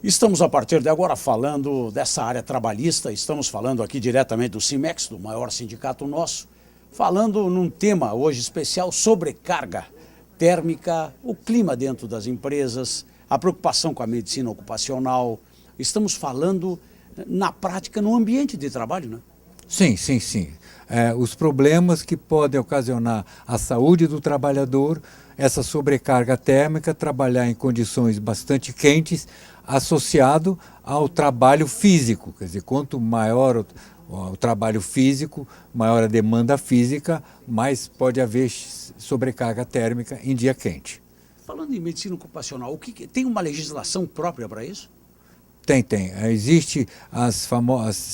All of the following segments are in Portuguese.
Estamos a partir de agora falando dessa área trabalhista, estamos falando aqui diretamente do Cimex, do maior sindicato nosso, falando num tema hoje especial, sobrecarga térmica, o clima dentro das empresas, a preocupação com a medicina ocupacional. Estamos falando na prática, no ambiente de trabalho, né? Sim. Os problemas que podem ocasionar à saúde do trabalhador, essa sobrecarga térmica, trabalhar em condições bastante quentes, associado ao trabalho físico. Quer dizer, quanto maior o trabalho físico, maior a demanda física, mais pode haver sobrecarga térmica em dia quente. Falando em medicina ocupacional, tem uma legislação própria para isso? Tem. Existem as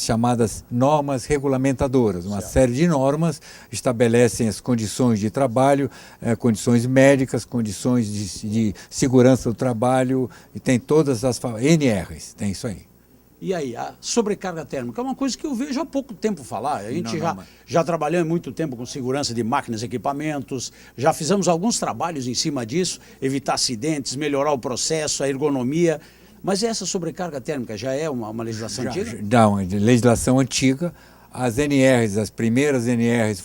chamadas normas regulamentadoras. Uma série de normas estabelecem as condições de trabalho, condições médicas, condições de segurança do trabalho, e tem todas as NRs, tem isso aí. E aí, a sobrecarga térmica é uma coisa que eu vejo há pouco tempo falar. A gente já trabalhou há muito tempo com segurança de máquinas e equipamentos, já fizemos alguns trabalhos em cima disso, evitar acidentes, melhorar o processo, a ergonomia. Mas essa sobrecarga térmica já é uma legislação antiga? Não, uma legislação antiga. As NRs, as primeiras NRs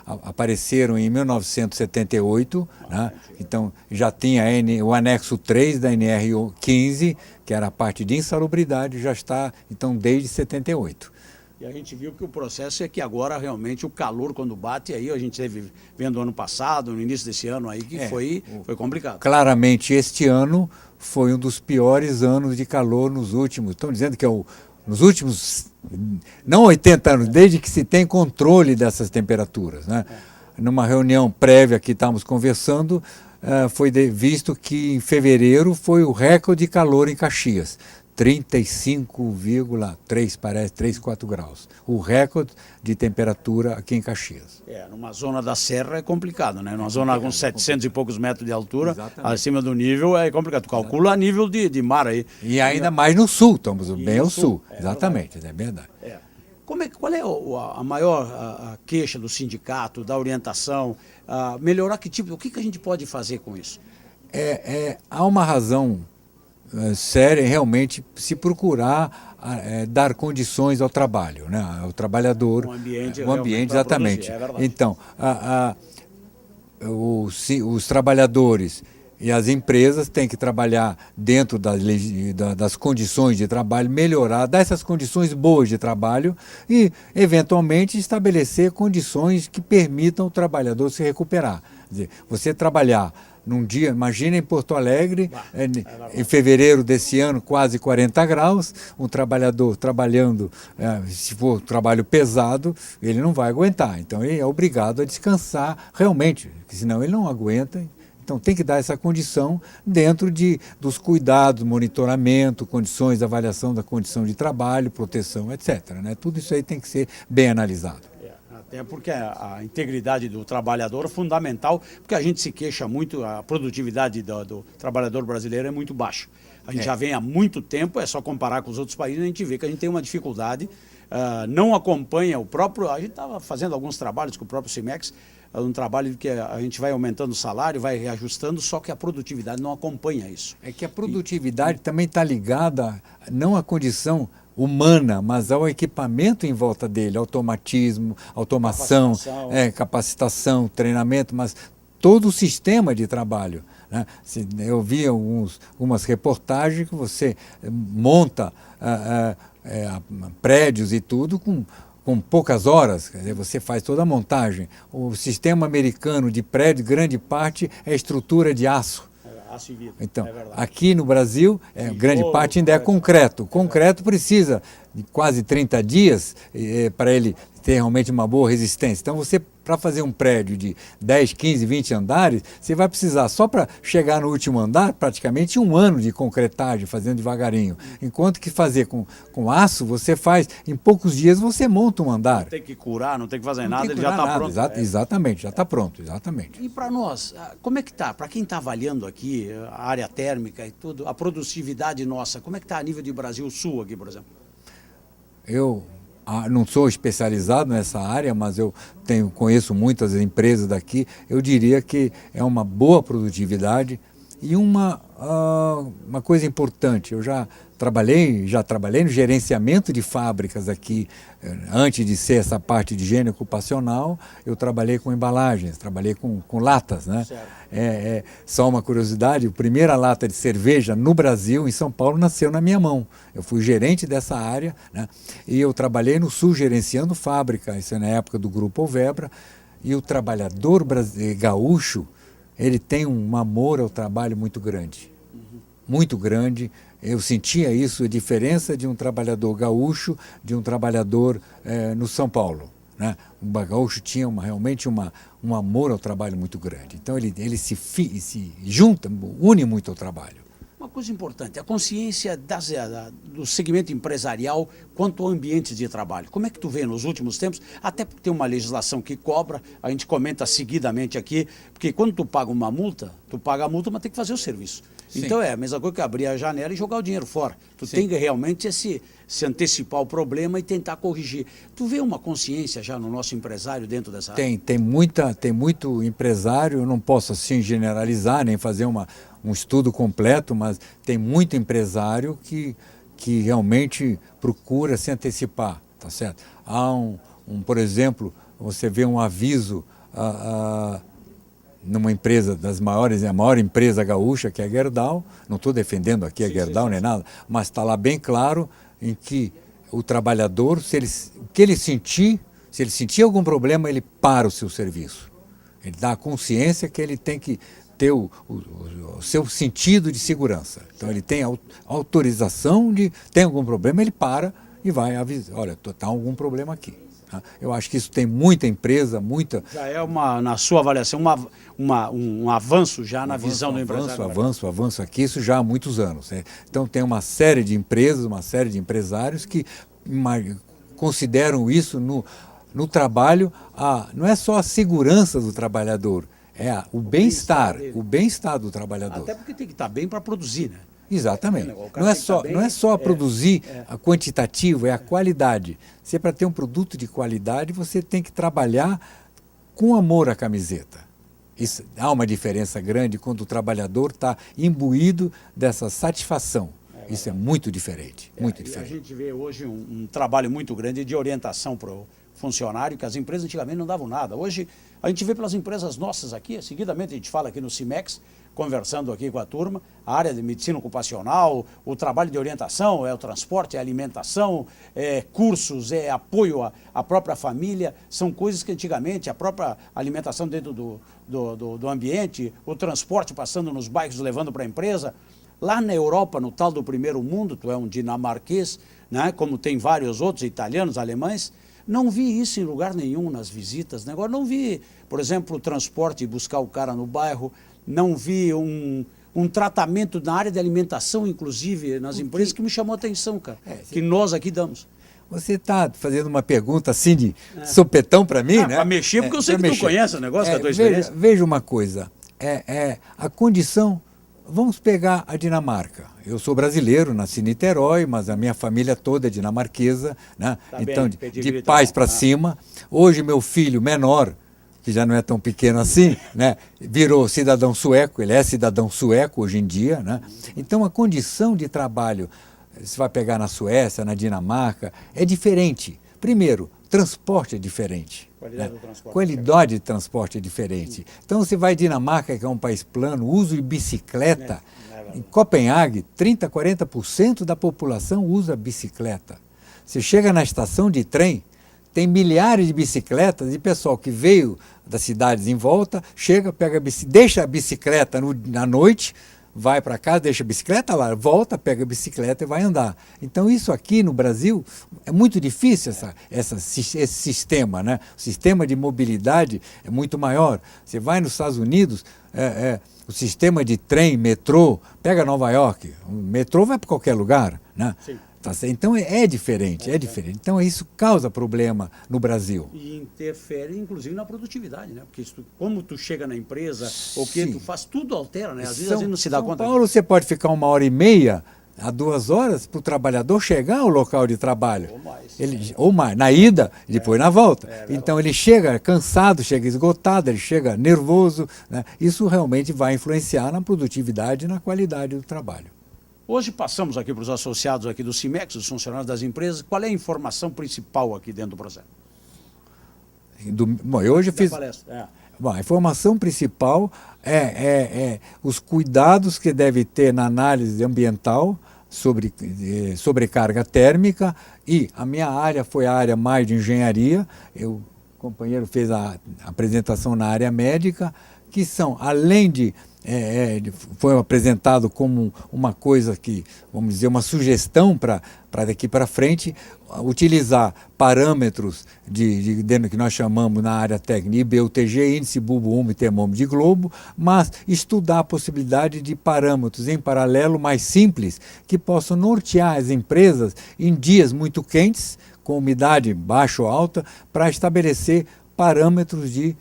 apareceram em 1978, né? Então já tinha o anexo 3 da NR 15, que era a parte de insalubridade, já está então desde 78. E a gente viu que o processo é que agora realmente o calor quando bate, aí a gente teve vendo ano passado, no início desse ano aí, que foi complicado. Claramente este ano foi um dos piores anos de calor nos últimos, estão dizendo que nos últimos, não 80 anos, desde que se tem controle dessas temperaturas, né? Numa reunião prévia que estávamos conversando, foi visto que em fevereiro foi o recorde de calor em Caxias. 35,3, parece, 3, 4 graus. O recorde de temperatura aqui em Caxias. Numa zona da serra é complicado, né? Numa zona com 700 e poucos metros de altura, acima do nível é complicado. Tu calcula a nível de mar aí. E ainda mais no sul, estamos bem ao sul. Exatamente, é verdade. Qual é a maior queixa do sindicato, da orientação? Melhorar que tipo? O que a gente pode fazer com isso? Há uma razão séria realmente se procurar dar condições ao trabalho, né? Ao trabalhador, o ambiente exatamente. Então, os trabalhadores e as empresas têm que trabalhar dentro das condições de trabalho, melhorar, dar essas condições boas de trabalho e, eventualmente, estabelecer condições que permitam o trabalhador se recuperar. Quer dizer, você trabalhar num dia, imagina em Porto Alegre, em fevereiro desse ano, quase 40 graus, um trabalhador trabalhando, se for trabalho pesado, ele não vai aguentar. Então, ele é obrigado a descansar realmente, senão ele não aguenta. Então, tem que dar essa condição dentro dos cuidados, monitoramento, condições de avaliação da condição de trabalho, proteção, etc., né? Tudo isso aí tem que ser bem analisado. Até porque a integridade do trabalhador é fundamental, porque a gente se queixa muito, a produtividade do trabalhador brasileiro é muito baixa. A gente já vem há muito tempo, é só comparar com os outros países, a gente vê que a gente tem uma dificuldade, não acompanha o próprio... A gente estava fazendo alguns trabalhos com o próprio Cimex, um trabalho que a gente vai aumentando o salário, vai reajustando, só que a produtividade não acompanha isso. É que a produtividade também está ligada não à condição humana, mas ao equipamento em volta dele, automatismo, automação, capacitação, treinamento, mas todo o sistema de trabalho, né? Eu vi algumas reportagens que você monta prédios e tudo com poucas horas, quer dizer, você faz toda a montagem. O sistema americano de prédio, grande parte, é estrutura de aço. Aço e vidro. Então, aqui no Brasil, grande parte ainda é concreto. O concreto precisa de quase 30 dias para ele ter realmente uma boa resistência. Então, para fazer um prédio de 10, 15, 20 andares, você vai precisar, só para chegar no último andar, praticamente 1 ano de concretagem, fazendo devagarinho. Enquanto que fazer com aço, você faz, em poucos dias você monta um andar. Não tem que curar, não tem que fazer nada, ele já está pronto. Exatamente, já está pronto, exatamente. E para nós, como é que está? Para quem está avaliando aqui a área térmica e tudo, a produtividade nossa, como é que está a nível de Brasil Sul aqui, por exemplo? Eu não sou especializado nessa área, mas eu conheço muitas empresas daqui. Eu diria que é uma boa produtividade. E uma coisa importante, eu já trabalhei no gerenciamento de fábricas aqui, antes de ser essa parte de higiene ocupacional, eu trabalhei com embalagens, trabalhei com latas, né? Só uma curiosidade, a primeira lata de cerveja no Brasil, em São Paulo, nasceu na minha mão. Eu fui gerente dessa área, né? E eu trabalhei no Sul gerenciando fábrica, isso é na época do Grupo Ovebra, e o trabalhador gaúcho, ele tem um amor ao trabalho muito grande. Muito grande. Eu sentia isso, a diferença de um trabalhador gaúcho de um trabalhador no São Paulo, né? O gaúcho tinha realmente um amor ao trabalho muito grande. Então ele se junta, une muito ao trabalho. Uma coisa importante, a consciência do segmento empresarial quanto ao ambiente de trabalho. Como é que tu vê nos últimos tempos? Até porque tem uma legislação que cobra, a gente comenta seguidamente aqui, porque quando tu paga uma multa, tu paga a multa, mas tem que fazer o serviço. Sim. Então é a mesma coisa que abrir a janela e jogar o dinheiro fora. Tu Sim. tem que realmente se antecipar o problema e tentar corrigir. Tu vê uma consciência já no nosso empresário dentro dessa área? Tem muito empresário, eu não posso assim generalizar, nem fazer um estudo completo, mas tem muito empresário que realmente procura se antecipar, tá certo? Há por exemplo, você vê um aviso numa empresa das maiores, a maior empresa gaúcha, que é a Gerdau, não estou defendendo aqui a Gerdau nem nada, mas está lá bem claro em que o trabalhador, se ele sentir algum problema, ele para o seu serviço. Ele dá a consciência que ele tem que ter o seu sentido de segurança. Então ele tem a autorização de, tem algum problema, ele para e vai avisar, olha, está algum problema aqui. Eu acho que isso tem muita empresa, muita... Já é, na sua avaliação, um avanço já na visão do empresário. Avanço aqui, isso já há muitos anos. Né? Então tem uma série de empresas, uma série de empresários que consideram isso no trabalho, não é só a segurança do trabalhador, é o bem-estar do trabalhador. Até porque tem que estar bem para produzir, né? Exatamente. Não é só produzir a quantitativo, é a qualidade. Se é para ter um produto de qualidade, você tem que trabalhar com amor à camiseta. Isso, há uma diferença grande quando o trabalhador está imbuído dessa satisfação. Isso é muito diferente, muito diferente. A gente vê hoje um trabalho muito grande de orientação para o funcionário, que as empresas antigamente não davam nada. Hoje a gente vê pelas empresas nossas aqui, seguidamente a gente fala aqui no CIMEX, conversando aqui com a turma, a área de medicina ocupacional, o trabalho de orientação, é o transporte, é a alimentação, é cursos, é apoio à própria família, são coisas que antigamente, a própria alimentação dentro do ambiente, o transporte passando nos bairros, levando para a empresa. Lá na Europa, no tal do primeiro mundo, tu é um dinamarquês, né, como tem vários outros, italianos, alemães, não vi isso em lugar nenhum nas visitas, né? Agora não vi, por exemplo, o transporte, buscar o cara no bairro, não vi um tratamento na área de alimentação, inclusive, nas empresas, que me chamou a atenção, cara, que nós aqui damos. Você está fazendo uma pergunta assim de sopetão para mim, né? Para mexer, porque eu sei que tu conhece o negócio, que a tua experiência. Veja uma coisa, a condição... Vamos pegar a Dinamarca. Eu sou brasileiro, nasci em Niterói, mas a minha família toda é dinamarquesa, né? Tá então, bem, de pais para cima. Hoje, meu filho menor, que já não é tão pequeno assim, né? Virou cidadão sueco, ele é cidadão sueco hoje em dia, né? Então, a condição de trabalho, você vai pegar na Suécia, na Dinamarca, é diferente. Primeiro, transporte é diferente. Qualidade de transporte é diferente. Então você vai à Dinamarca, que é um país plano, uso de bicicleta. Em Copenhague, 30%, 40% da população usa bicicleta. Você chega na estação de trem, tem milhares de bicicletas e pessoal que veio das cidades em volta, chega, deixa a bicicleta à noite, vai para casa, deixa a bicicleta lá, volta, pega a bicicleta e vai andar. Então isso aqui no Brasil é muito difícil, esse sistema, né? O sistema de mobilidade é muito maior. Você vai nos Estados Unidos, o sistema de trem, metrô, pega Nova York, o metrô vai para qualquer lugar, né? Sim. Então é diferente. Então isso causa problema no Brasil. E interfere, inclusive, na produtividade, né? Porque como tu chega na empresa, o que tu faz, tudo altera, né? Às vezes a gente não se dá conta. São Paulo você pode ficar 1h30 a 2 horas para o trabalhador chegar ao local de trabalho. Ou mais. Ou mais, na ida e depois na volta. Então ele chega cansado, chega esgotado, ele chega nervoso, né? Isso realmente vai influenciar na produtividade e na qualidade do trabalho. Hoje passamos aqui para os associados aqui do CIMEX, os funcionários das empresas, qual é a informação principal aqui dentro do processo? Bom, eu hoje fiz... Bom, a informação principal é os cuidados que deve ter na análise ambiental sobre sobrecarga térmica, e a minha área foi a área mais de engenharia, o companheiro fez a apresentação na área médica, que são, além de foi apresentado como uma coisa que, vamos dizer, uma sugestão para daqui para frente, utilizar parâmetros que nós chamamos na área técnica IBUTG, índice bulbo-úmido e termômetro de globo, mas estudar a possibilidade de parâmetros em paralelo mais simples que possam nortear as empresas em dias muito quentes, com umidade baixa ou alta, para estabelecer parâmetros de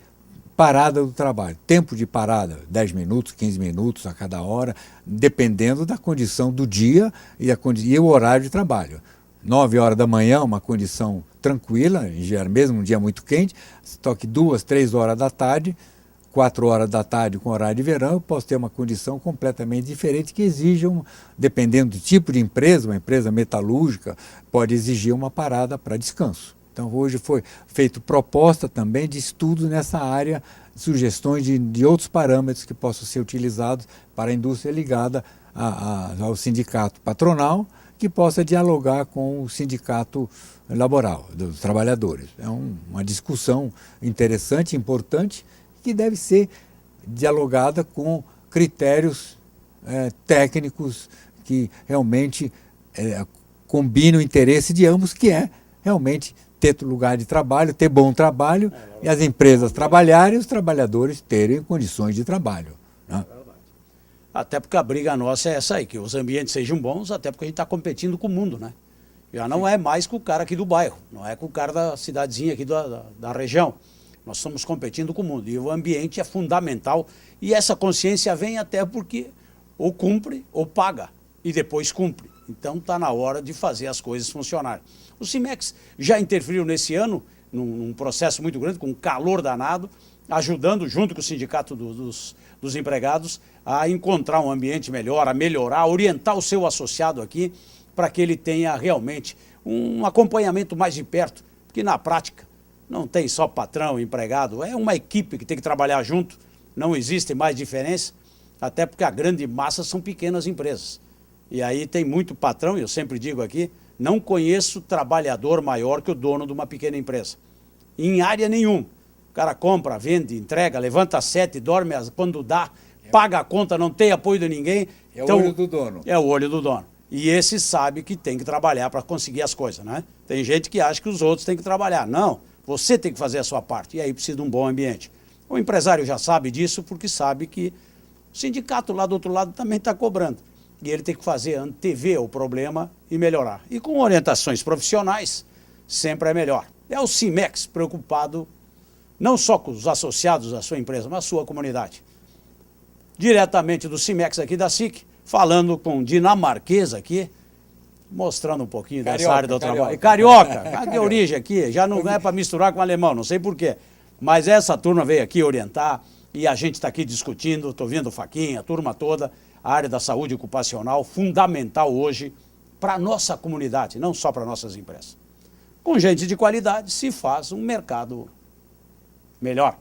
parada do trabalho, tempo de parada, 10 minutos, 15 minutos a cada hora, dependendo da condição do dia e o horário de trabalho. 9 horas da manhã, uma condição tranquila, mesmo um dia muito quente, toque 2, 3 horas da tarde, 4 horas da tarde com horário de verão, eu posso ter uma condição completamente diferente que exija, dependendo do tipo de empresa, uma empresa metalúrgica, pode exigir uma parada para descanso. Então, hoje foi feito proposta também de estudo nessa área, sugestões de outros parâmetros que possam ser utilizados para a indústria ligada ao sindicato patronal, que possa dialogar com o sindicato laboral, dos trabalhadores. É uma discussão interessante, importante, que deve ser dialogada com critérios técnicos que realmente combinam o interesse de ambos, que é realmente ter lugar de trabalho, ter bom trabalho, e as empresas trabalharem e os trabalhadores terem condições de trabalho, né? Até porque a briga nossa é essa aí, que os ambientes sejam bons, até porque a gente está competindo com o mundo, né? Já não é mais com o cara aqui do bairro, não é com o cara da cidadezinha aqui da região. Nós estamos competindo com o mundo, e o ambiente é fundamental, e essa consciência vem até porque ou cumpre ou paga, e depois cumpre. Então está na hora de fazer as coisas funcionarem. O CIMEX já interferiu nesse ano, num processo muito grande, com um calor danado, ajudando, junto com o sindicato dos empregados, a encontrar um ambiente melhor, a melhorar, a orientar o seu associado aqui, para que ele tenha realmente um acompanhamento mais de perto, porque na prática não tem só patrão, empregado, é uma equipe que tem que trabalhar junto, não existe mais diferença, até porque a grande massa são pequenas empresas. E aí tem muito patrão, e eu sempre digo aqui, não conheço trabalhador maior que o dono de uma pequena empresa. Em área nenhuma. O cara compra, vende, entrega, levanta às 7, dorme quando dá, paga a conta, não tem apoio de ninguém. É então, o olho do dono. É o olho do dono. E esse sabe que tem que trabalhar para conseguir as coisas, né? Tem gente que acha que os outros têm que trabalhar. Não, você tem que fazer a sua parte. E aí precisa de um bom ambiente. O empresário já sabe disso porque sabe que o sindicato lá do outro lado também está cobrando. E ele tem que antever o problema e melhorar. E com orientações profissionais, sempre é melhor. É o CIMEX preocupado não só com os associados da sua empresa, mas a sua comunidade. Diretamente do CIMEX aqui da SIC, falando com dinamarquês aqui, mostrando um pouquinho dessa área do trabalho. E carioca, cadê a origem aqui? Já não é para misturar com alemão, não sei porquê. Mas essa turma veio aqui orientar e a gente está aqui discutindo, estou vendo o Faquinha, a turma toda, a área da saúde ocupacional, fundamental hoje para a nossa comunidade, não só para nossas empresas. Com gente de qualidade se faz um mercado melhor.